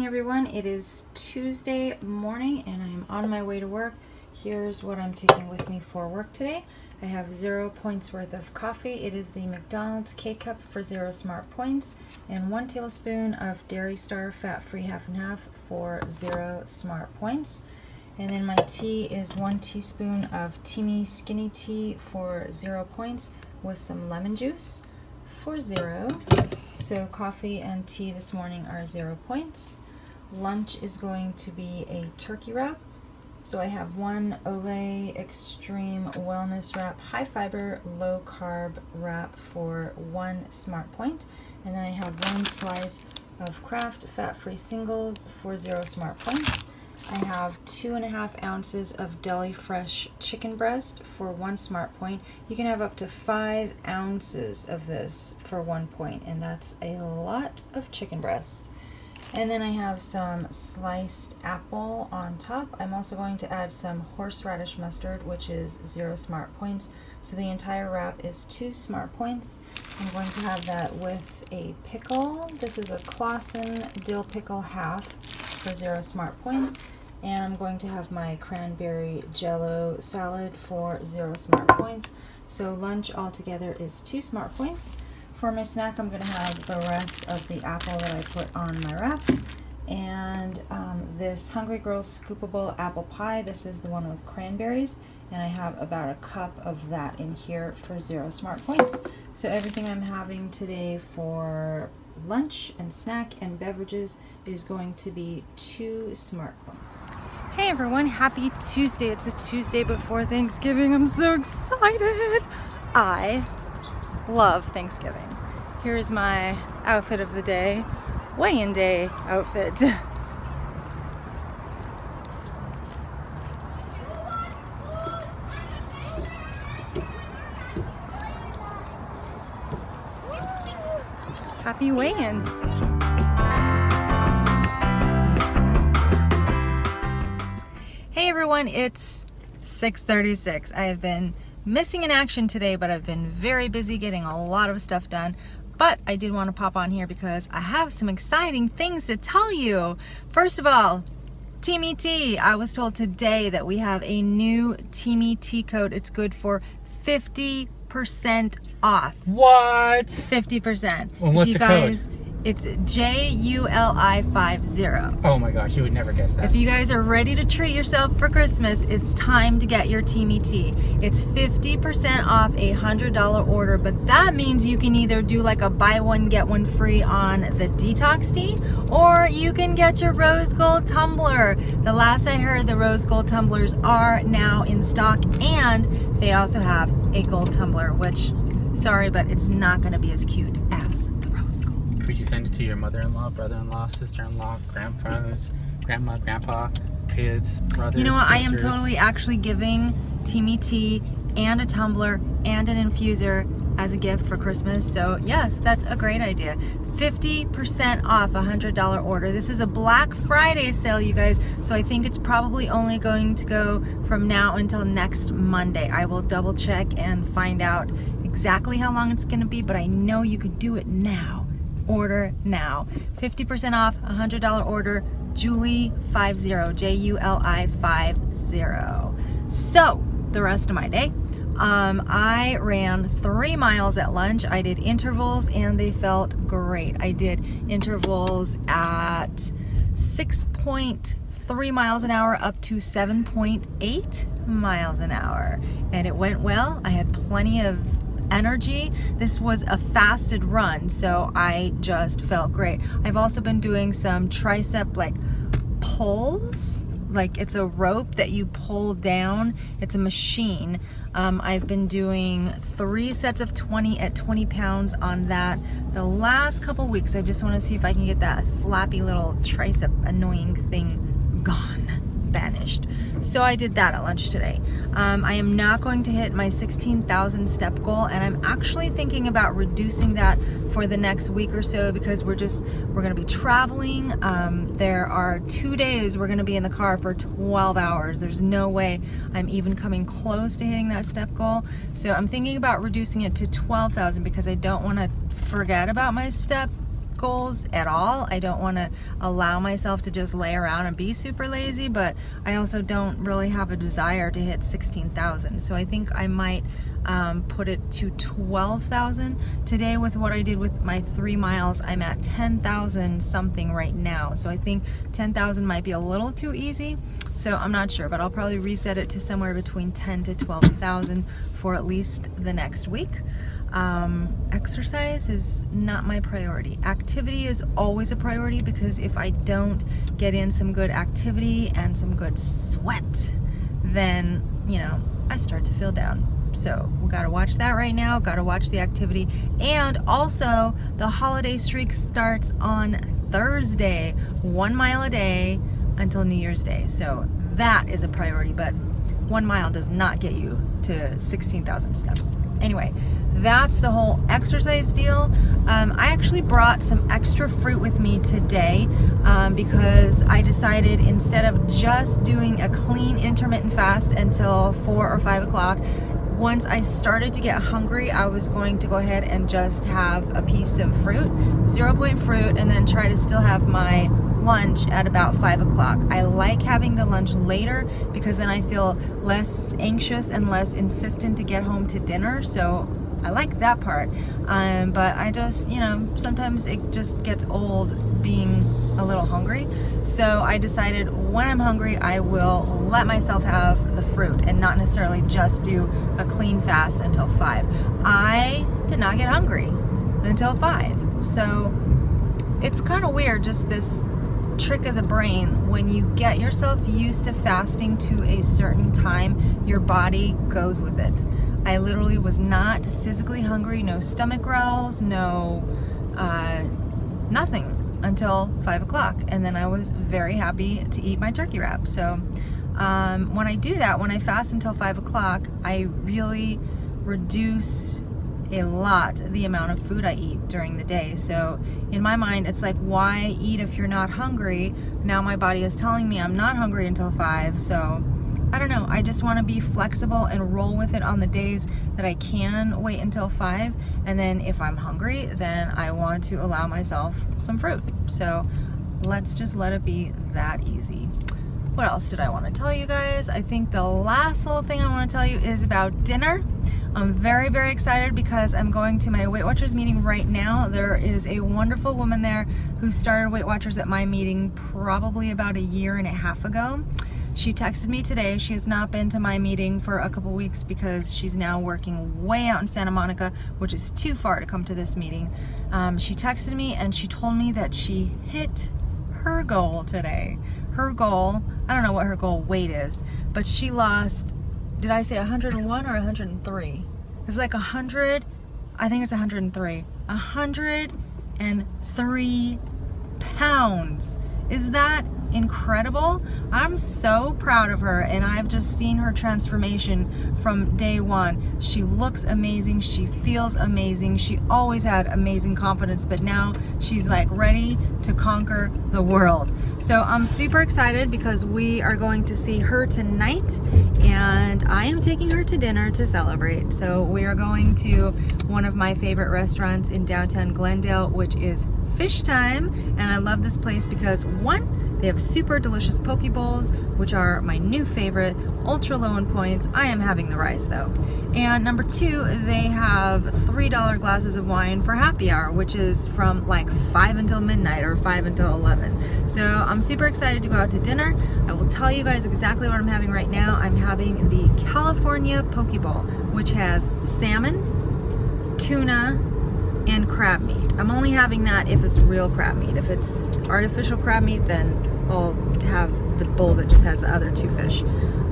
everyone, it is Tuesday morning and I am on my way to work. Here's what I'm taking with me for work today. I have 0 points worth of coffee. It is the McDonald's K-Cup for 0 smart points, and 1 tablespoon of Dairy Star fat-free half and half for 0 smart points. And then my tea is 1 teaspoon of Teamy Skinny Tea for 0 points with some lemon juice for 0. So coffee and tea this morning are 0 points. Lunch is going to be a turkey wrap. So I have 1 Olay Extreme Wellness Wrap High Fiber Low Carb Wrap for 1 smart point. And then I have 1 slice of Kraft Fat-Free Singles for 0 smart points. I have 2.5 ounces of Deli Fresh chicken breast for 1 smart point. You can have up to 5 ounces of this for 1 point, and that's a lot of chicken breast. And then I have some sliced apple on top. I'm also going to add some horseradish mustard, which is 0 smart points. So the entire wrap is 2 smart points. I'm going to have that with a pickle. This is a Clausen dill pickle half for 0 smart points. And I'm going to have my cranberry jello salad for 0 smart points. So lunch altogether is 2 smart points. For my snack, I'm going to have the rest of the apple that I put on my wrap. And this Hungry Girls Scoopable Apple Pie. This is the one with cranberries. And I have about a cup of that in here for 0 smart points. So everything I'm having today for lunch and snack and beverages is going to be 2 smart points. Hey everyone, happy Tuesday. It's a Tuesday before Thanksgiving. I'm so excited. I love Thanksgiving. Here's my outfit of the day, weigh-in day outfit. Happy weigh-in. Hey everyone, it's 6:36. I have been missing in action today, but I've been very busy getting a lot of stuff done. But I did want to pop on here because I have some exciting things to tell you. First of all, Teamy Tea. I was told today that we have a new Teamy Tea code. It's good for 50% off. What? 50%. Well, what's the code? It's JULI50. Oh my gosh, you would never guess that. If you guys are ready to treat yourself for Christmas, it's time to get your Teamy Tea. It's 50% off a $100 order, but that means you can either do like a buy one, get one free on the detox tea, or you can get your rose gold tumbler. The last I heard, the rose gold tumblers are now in stock, and they also have a gold tumbler, which, sorry, but it's not gonna be as cute as the rose gold. Could you send it to your mother-in-law, brother-in-law, sister-in-law, grandfathers, grandma, grandpa, kids, brothers, You know what, sisters? I am totally actually giving Teamy Tea and a tumbler and an infuser as a gift for Christmas. So yes, that's a great idea. 50% off a $100 order. This is a Black Friday sale, you guys, so I think it's probably only going to go from now until next Monday. I will double check and find out exactly how long it's gonna be, but I know you could do it now. Order now. 50% off, a $100 order, Julie50, JULI50. So, the rest of my day, I ran 3 miles at lunch. I did intervals and they felt great. I did intervals at 6.3 miles an hour up to 7.8 miles an hour. And it went well. I had plenty of energy. This was a fasted run, so I just felt great. I've also been doing some tricep like pulls. Like it's a rope that you pull down. It's a machine. I've been doing 3 sets of 20 at 20 pounds on that the last couple weeks. I just want to see if I can get that flappy little tricep annoying thing gone, banished. So I did that at lunch today. I am not going to hit my 16,000 step goal, and I'm actually thinking about reducing that for the next week or so because we're gonna be traveling. There are 2 days we're gonna be in the car for 12 hours. There's no way I'm even coming close to hitting that step goal. So I'm thinking about reducing it to 12,000 because I don't wanna forget about my step goals at all. I don't want to allow myself to just lay around and be super lazy, but I also don't really have a desire to hit 16,000. So I think I might put it to 12,000. Today with what I did with my 3 miles, I'm at 10,000 something right now. So I think 10,000 might be a little too easy. So I'm not sure, but I'll probably reset it to somewhere between 10 to 12,000 for at least the next week. Exercise is not my priority. Activity is always a priority, because if I don't get in some good activity and some good sweat, then, you know, I start to feel down. So we gotta watch that right now, gotta watch the activity. And also the holiday streak starts on Thursday, 1 mile a day until New Year's Day. So that is a priority, but 1 mile does not get you to 16,000 steps. Anyway, that's the whole exercise deal. I actually brought some extra fruit with me today because I decided, instead of just doing a clean intermittent fast until 4 or 5 o'clock, once I started to get hungry, I was going to go ahead and just have a piece of fruit, 0 point fruit, and then try to still have my lunch at about 5 o'clock. I like having the lunch later because then I feel less anxious and less insistent to get home to dinner, so I like that part. But I just, you know, sometimes it just gets old being a little hungry. So I decided when I'm hungry, I will let myself have the fruit and not necessarily just do a clean fast until 5. I did not get hungry until 5. So it's kind of weird, just this trick of the brain. When you get yourself used to fasting to a certain time, your body goes with it. I literally was not physically hungry, no stomach growls, no nothing until 5 o'clock, and then I was very happy to eat my turkey wrap. So when I do that, when I fast until 5 o'clock, I really reduce a lot the amount of food I eat during the day. So in my mind, it's like, why eat if you're not hungry? Now my body is telling me I'm not hungry until 5, so I don't know. I just want to be flexible and roll with it on the days that I can wait until 5. And then if I'm hungry, then I want to allow myself some fruit. So let's just let it be that easy. What else did I want to tell you guys? I think the last little thing I want to tell you is about dinner. I'm very, very excited because I'm going to my Weight Watchers meeting right now. There is a wonderful woman there who started Weight Watchers at my meeting probably about 1.5 years ago. She texted me today. She has not been to my meeting for a couple weeks because she's now working way out in Santa Monica, which is too far to come to this meeting. She texted me and she told me that she hit her goal today. Her goal, I don't know what her goal weight is, but she lost, did I say 101 or 103? It's like 100, I think it's 103. 103 pounds. Is that incredible? I'm so proud of her, and I've just seen her transformation from day one. She looks amazing, she feels amazing, she always had amazing confidence, but now she's like ready to conquer the world. So I'm super excited because we are going to see her tonight, and I am taking her to dinner to celebrate. So we are going to one of my favorite restaurants in downtown Glendale, which is Fish Time, and I love this place because, one, they have super delicious poke bowls, which are my new favorite, ultra low in points. I am having the rice though. And number 2, they have $3 glasses of wine for happy hour, which is from like 5 until midnight or 5 until 11. So I'm super excited to go out to dinner. I will tell you guys exactly what I'm having right now. I'm having the California poke bowl, which has salmon, tuna, and crab meat. I'm only having that if it's real crab meat. If it's artificial crab meat, then I'll have the bowl that just has the other 2 fish.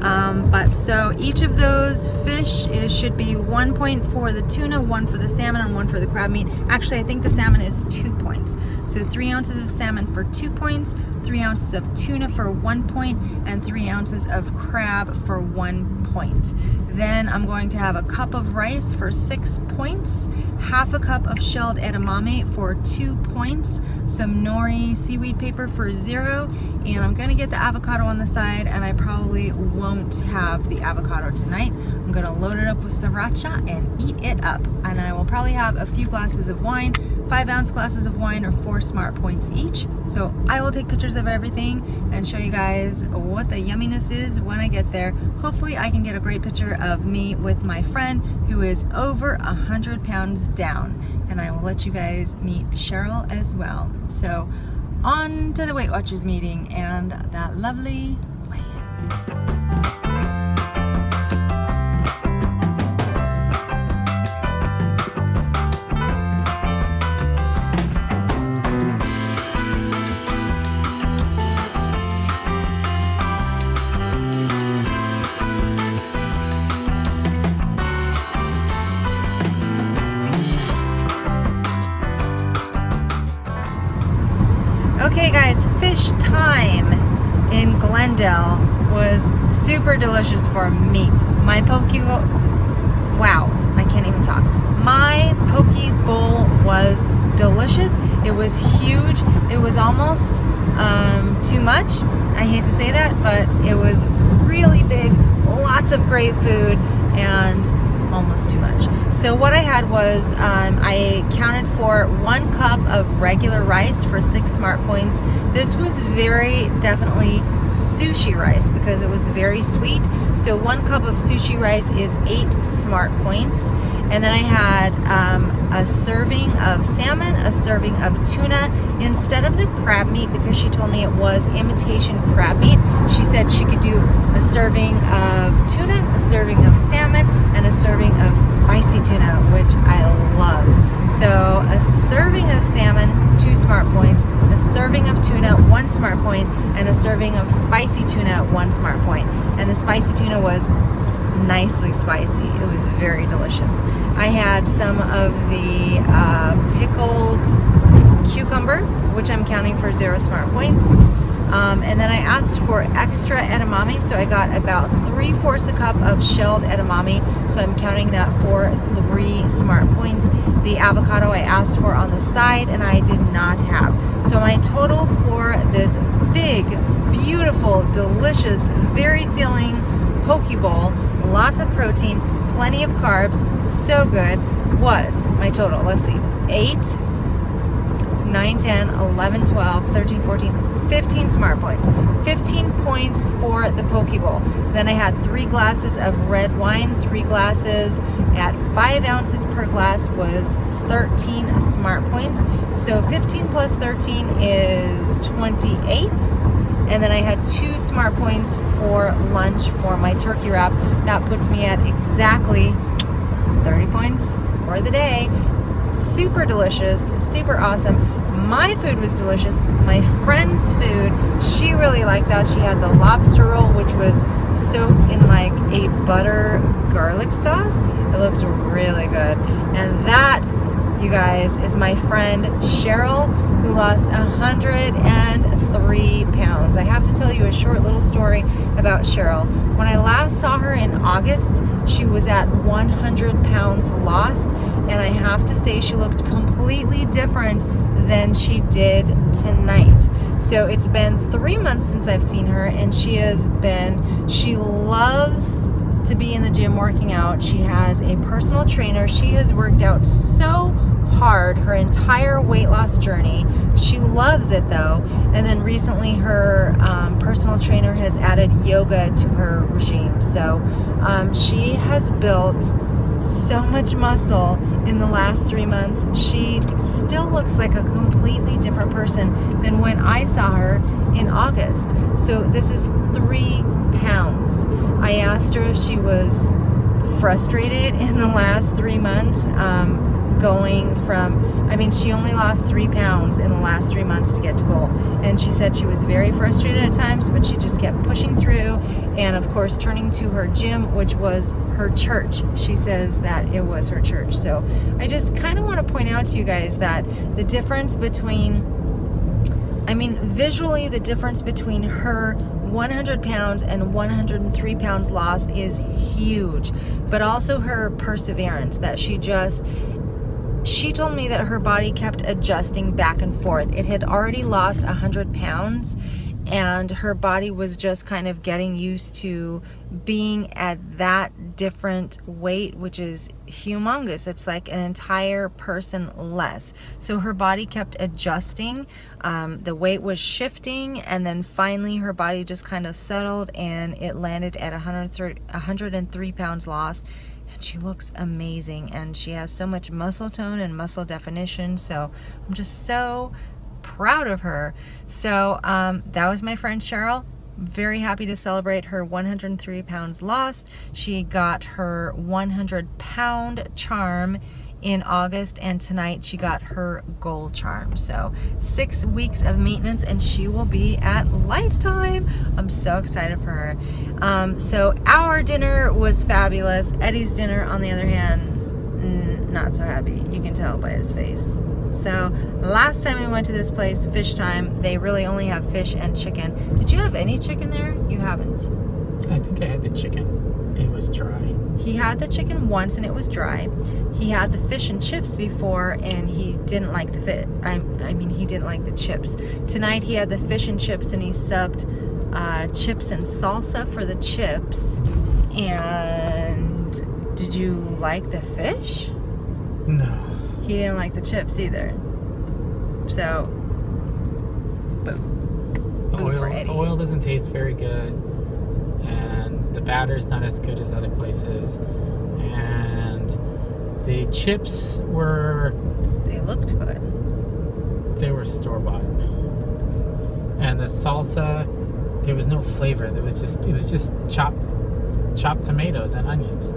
But so each of those fish should be 1 point for the tuna, 1 for the salmon, and 1 for the crab meat. Actually, I think the salmon is 2 points. So 3 ounces of salmon for 2 points, 3 ounces of tuna for 1 point, and 3 ounces of crab for 1 point. Then I'm going to have a cup of rice for 6 points, half a cup of shelled edamame for 2 points, some nori seaweed paper for 0, and I'm gonna get the avocado on the side, and I probably won't have the avocado tonight. I'm gonna load it up with sriracha and eat it up. And I will probably have a few glasses of wine, 5-ounce glasses of wine, or 4 smart points each. So I will take pictures of everything and show you guys what the yumminess is when I get there. Hopefully I can get a great picture of me with my friend who is over 100 pounds down. And I will let you guys meet Cheryl as well. So on to the Weight Watchers meeting and that lovely weigh-in. Okay guys, fish time in Glendale was super delicious for me. My wow, I can't even talk. My poke bowl was delicious. It was huge. It was almost too much. I hate to say that, but it was really big, lots of great food, and almost too much. So what I had was I counted for 1 cup of regular rice for 6 smart points. This was very definitely sushi rice because it was very sweet. So 1 cup of sushi rice is 8 smart points. And then I had a serving of salmon, a serving of tuna instead of the crab meat, because she told me it was imitation crab meat. She said she could do a serving of tuna, a serving of salmon, and a serving of spicy tuna, which I love. So a serving of salmon, 2 smart points, a serving of tuna, 1 smart point, and a serving of spicy tuna, 1 smart point. And the spicy tuna was nicely spicy. It was very delicious. I had some of the pickled cucumber, which I'm counting for 0 smart points. And then I asked for extra edamame, so I got about 3/4 a cup of shelled edamame, so I'm counting that for 3 smart points. The avocado I asked for on the side, and I did not have. So my total for this big, beautiful, delicious, very filling poke bowl, lots of protein, plenty of carbs, so good, was my total, let's see, 8, 9, 10, 11, 12, 13, 14, 15 smart points. 15 points for the poke bowl. Then I had 3 glasses of red wine, 3 glasses at 5 ounces per glass was 13 smart points. So 15 plus 13 is 28. And then I had 2 smart points for lunch for my turkey wrap. That puts me at exactly 30 points for the day. Super delicious, super awesome. My food was delicious. My friend's food, she really liked that. She had the lobster roll, which was soaked in like a butter garlic sauce. It looked really good. And that, you guys, is my friend Cheryl, who lost 103 pounds. I have to tell you a short little story about Cheryl. When I last saw her in August, she was at 100 pounds lost, and I have to say she looked completely different than she did tonight. So it's been 3 months since I've seen her, and she loves to be in the gym working out. She has a personal trainer. She has worked out so hard her entire weight loss journey. She loves it though. And then recently her personal trainer has added yoga to her regime. So she has built so much muscle in the last 3 months. She still looks like a completely different person than when I saw her in August. So this is 3 pounds. I asked her if she was frustrated in the last 3 months, going from, she only lost 3 pounds in the last 3 months to get to goal. And she said she was very frustrated at times, but she just kept pushing through, and of course turning to her gym, which was her church. She says that it was her church. So I just kind of want to point out to you guys that the difference between I mean, visually, the difference between her 100 pounds and 103 pounds lost is huge. But also her perseverance, that she told me that her body kept adjusting back and forth. It had already lost 100 pounds, and her body was just kind of getting used to being at that different weight, which is humongous. It's like an entire person less. So her body kept adjusting. The weight was shifting, and then finally her body just kind of settled, and it landed at 103 pounds lost. And she looks amazing, and she has so much muscle tone and muscle definition. So I'm just so proud of her. So that was my friend Cheryl. Very happy to celebrate her 103 pounds lost. She got her 100-pound charm in August, and tonight she got her goal charm. So 6 weeks of maintenance, and she will be at Lifetime. I'm so excited for her. So our dinner was fabulous. Eddie's dinner, on the other hand, not so happy. You can tell by his face. So last time we went to this place, Fish Time, they really only have fish and chicken. Did you have any chicken there? You haven't. I think I had the chicken. It was dry. He had the chicken once and it was dry. He had the fish and chips before, and he didn't like the fish. I mean, he didn't like the chips. Tonight he had the fish and chips, and he subbed chips and salsa for the chips. And did you like the fish? No. He didn't like the chips either. So, boo. Boo for Eddie. The oil doesn't taste very good, and the batter's not as good as other places. And the chips were... They looked good. They were store-bought. And the salsa, there was no flavor. It was just chopped tomatoes and onions.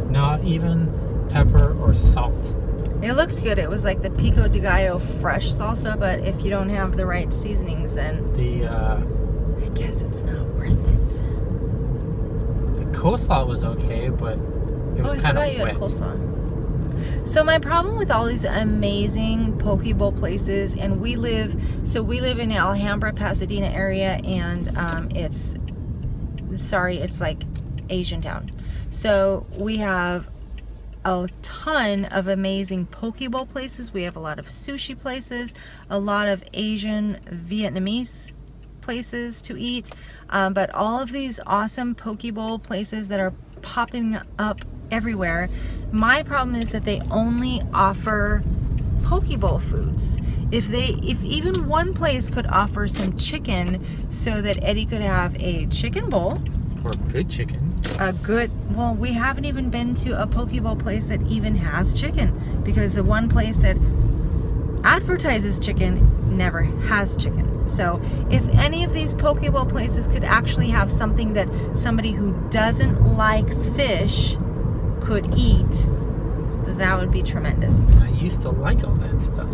Not even pepper or salt. It looked good. It was like the pico de gallo fresh salsa, but if you don't have the right seasonings, then I guess it's not worth it. The coleslaw was okay, but it was kind of wet. I forgot you had coleslaw. So my problem with all these amazing poke bowl places, and we live in Alhambra, Pasadena area, and it's like Asian town. So we have a ton of amazing poke bowl places. We have a lot of sushi places, a lot of Asian, Vietnamese places to eat, but all of these awesome poke bowl places that are popping up everywhere. My problem is that they only offer poke bowl foods. If even one place could offer some chicken so that Eddie could have a chicken bowl, or good chicken. Well, we haven't even been to a poke bowl place that even has chicken, because the one place that advertises chicken never has chicken. So if any of these poke bowl places could actually have something that somebody who doesn't like fish could eat, that would be tremendous. I used to like all that stuff.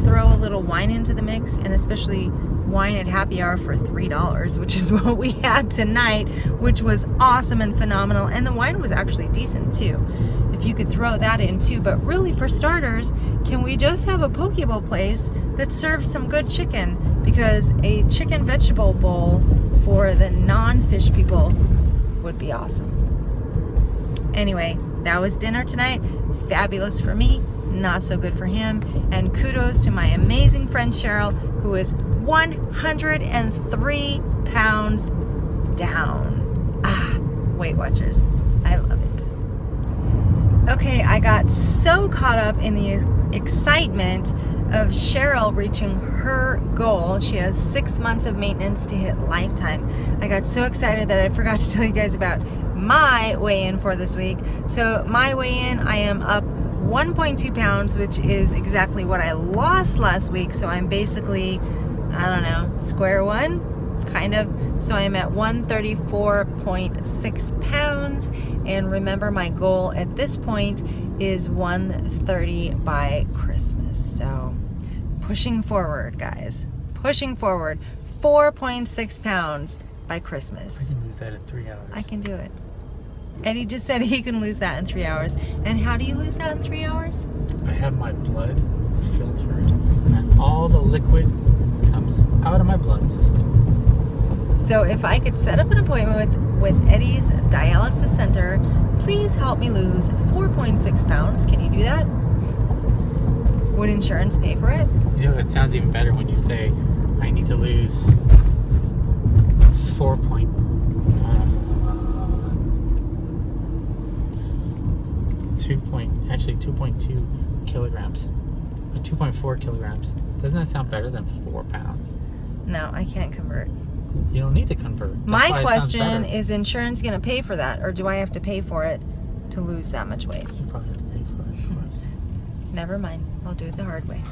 Throw a little wine into the mix, and especially wine at happy hour for $3, which is what we had tonight, which was awesome and phenomenal. And the wine was actually decent too, if you could throw that in too. But really, for starters, can we just have a poke bowl place that serves some good chicken? Because a chicken vegetable bowl for the non-fish people would be awesome. Anyway, that was dinner tonight. Fabulous for me, not so good for him. And kudos to my amazing friend Cheryl, who is 103 pounds down. Weight Watchers, I love it. Okay, I got so caught up in the excitement of Cheryl reaching her goal. She has 6 months of maintenance to hit Lifetime. I got so excited that I forgot to tell you guys about my weigh-in for this week. So my weigh-in, I am up 1.2 pounds, which is exactly what I lost last week. So I'm basically, I don't know, square one, kind of. So I'm at 134.6 pounds. And remember, my goal at this point is 130 by Christmas. So pushing forward, guys. Pushing forward. 4.6 pounds by Christmas. I can lose that in 3 hours. I can do it. Eddie just said he can lose that in 3 hours. And how do you lose that in 3 hours? I have my blood filtered, and all the liquid comes out of my blood system. So if I could set up an appointment with Eddie's dialysis center, please help me lose 4.6 pounds. Can you do that? Would insurance pay for it? You know, it sounds even better when you say, I need to lose 2.2 kilograms. Or 2.4 kilograms. Doesn't that sound better than 4 pounds? No, I can't convert. You don't need to convert. That's My why it sounds question better. is insurance going to pay for that, or do I have to pay for it to lose that much weight? You probably have to pay for it, of course. Never mind. I'll do it the hard way.